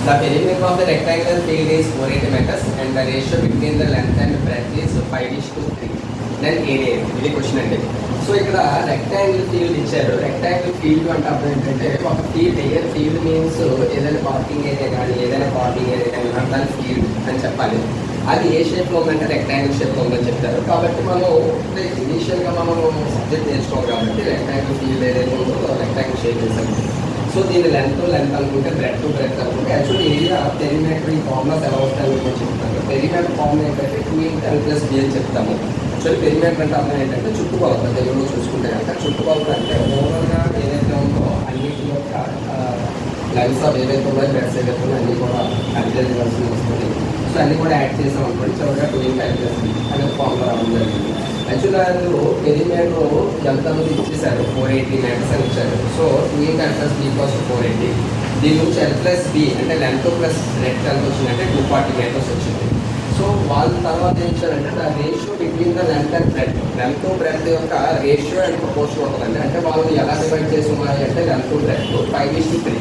The perimeter of the rectangular field is 480 meters and the ratio between the length and breadth is 5:3. Then area ఇది question అండి. So ఇక్కడ rectangle field ఇచ్చారు. Rectangle field అంటే అర్థం ఏంటంటే ఒక field field means ఏదైనా parking area కానీ ఏదైనా పార్కింగ్ ఏరియా కానీ దాని ఫీల్డ్ అని చెప్పాలి. అది ఏ షేప్లో ఉందంటే రెక్టాంగిల్ షేప్లో ఉందని చెప్తారు. కాబట్టి మనం ఇనీషియల్గా మనం సబ్జెక్ట్ నేర్చుకోవాలి కాబట్టి రెక్టాంగిల్ ఫీల్డ్ ఏదైతే ఉందో రెక్టాంగిల్ షేప్ చేసాము. సో దీని లెంత్ అనుకుంటే బ్రెడ్ అనుకుంటే యాక్చువల్లీ ఏరియా పెరిమీటర్ ఈ ఫార్ములాస్ ఎలా వస్తాయని కూడా చెప్తాను. పెరిమీటర్ ఫార్ములా ఏంటంటే 2x+b అని చెప్తాము. యాక్చువల్లీ పెరిమీటర్ అంటే అర్థం ఏంటంటే చుట్టుకొలత. తెలుగులో చూసుకుంటే కనుక చుట్టుకొలత అంటే ఓవరాల్గా ఏదైతే ఉందో అన్నిటి యొక్క లెన్స్ ఆఫ్ ఏదైతే ఉందో బ్రెడ్స్ ఏదైతే ఉందో అన్నీ కూడా క్యాలిక్యులేట్ చేయాల్సి వస్తుంది. సో అన్నీ కూడా యాడ్ చేసాం అనుకోండి చివరిగా 2x+b అనేది ఫార్ములా రావడం జరిగింది. యాక్చువల్గా అందులో పెరిమీటర్ ఎంత మంది ఇచ్చేసారు 480 మీటర్స్ అని ఇచ్చారు. So 2x+b = 480. దీని నుంచి l+b అంటే లెంత్ ప్లస్ బ్రెడ్త్ ఎంత వచ్చిందంటే 240 మీటర్స్ వచ్చింది. సో వాళ్ళ తర్వాత ఏం ఇచ్చారంటే the ratio between the length and breadth. Length breadth యొక్క రేషియో అండ్ ప్రపోర్షన్ ఉంటుందండి. అంటే వాళ్ళు ఎలా డివైడ్ చేసి ఉన్నాయి అంటే లెంత్ బ్రెడ్త్ 5:3.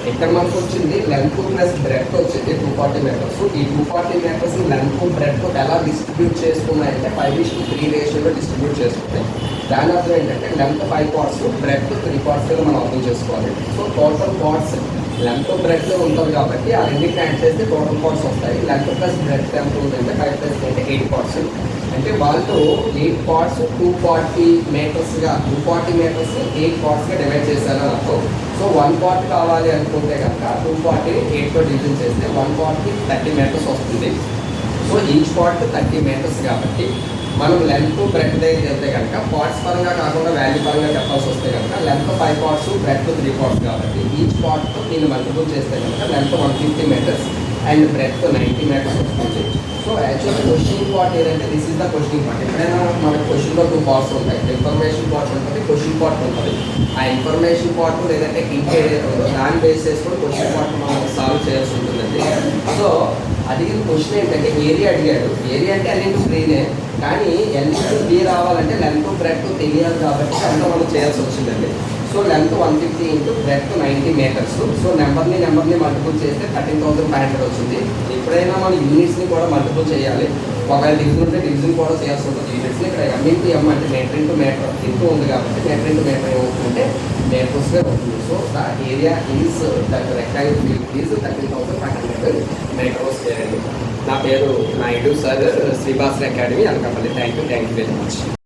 ఇక్కడ మనకు వచ్చింది లెంత్ ప్లస్ బ్రెడ్త్ వచ్చింది 240 మీటర్స్. ఈ 240 మీటర్స్ లెంత్ బ్రెడ్త్ ఎలా డిస్ట్రిబ్యూట్ చేసుకున్నాయంటే 5:3 రేషియోలో డిస్ట్రిబ్యూట్ చేసుకుంటాయి. దాని అర్థం ఏంటంటే లెంత్ 5 పార్ట్స్ బ్రెడ్త్ 3 పార్ట్స్గా మనం అర్థం చేసుకోవాలి. So total parts length breadth ఉంటుంది కాబట్టి ఆ రెండింటిని యాడ్ చేస్తే టోటల్ పార్ట్స్ వస్తాయి. లెంత్ ప్లస్ బ్రెడ్త్ ఎంత ఉంటుందంటే 5+3 అంటే 8 పార్ట్స్. అంటే వాళ్ళు 8 పార్ట్స్ 240 మీటర్స్గా 240 మీటర్స్ 8 పార్ట్స్గా డివైడ్ చేశారని అర్థం. సో 1 పార్ట్ కావాలి అనుకుంటే కనుక 240 8తో డివిజన్ చేస్తే 1 పార్ట్కి 30 మీటర్స్ వస్తుంది. సో ఈచ్ పార్ట్ 30 మీటర్స్ కాబట్టి మనం లెంత్ బ్రెడ్త్ దగ్గర వెళ్తే కనుక పార్ట్స్ పరంగా కాకుండా వాల్యూ పరంగా చెప్పాల్సి వస్తే కనుక లెంత్ 5 పార్ట్స్ బ్రెడ్త్ 3 పార్ట్స్ కాబట్టి ఈచ్ పార్ట్తో దీన్ని మల్టిపుల్ చేస్తే కనుక length 150 meters and breadth 90 meters వస్తుంది. సో యాక్చువల్గా క్వశ్చన్ పార్ట్ ఏదంటే this is the question part. ఎప్పుడైనా మనకి క్వశ్చన్లో 2 పార్ట్స్ ఉంటాయి. ఇన్ఫర్మేషన్ పార్ట్ ఉంటుంది, క్వశ్చన్ పార్ట్ ఉంటుంది. ఆ ఇన్ఫర్మేషన్ పార్ట్ లేదంటే హింట్ ఏదైతే ఉందో దాన్ని బేస్ చేసుకొని క్వశ్చన్ పార్ట్ మనం సాల్వ్ చేయాల్సి ఉంటుందండి. సో అడిగిన క్వశ్చన్ ఏంటంటే ఏరియా అడిగాడు. ఏరియా అంటే అన్నింటి ఫ్రీనే, కానీ l+b రావాలంటే లెంత్ బ్రెడ్త్ తెలియాలి కాబట్టి అంతా మనం చేయాల్సి వచ్చిందండి. So length 150 into breadth 90 meters. So నెంబర్ని మల్టిపుల్ చేస్తే 13,500 వచ్చింది. ఎప్పుడైనా మన యూనిట్స్ని కూడా మల్టిపుల్ చేయాలి. ఒకవేళ డివిజన్ ఉంటే డివిజన్ కూడా చేయాల్సి ఉంటుంది. యూనిట్స్ని ఇక్కడ m అంటే మీటర్ ఇంటూ మీటర్ ఇంటూ ఉంది కాబట్టి మీటర్ ఇంటూ మీటర్ ఏమవుతుందంటే మీటర్స్గా ఉంటుంది. So the area is that rectangle field is 13,500 metre square అండి. నా పేరు Naidu sir, శ్రీభాస్కర్ academy Anakapalli. Thank you very much.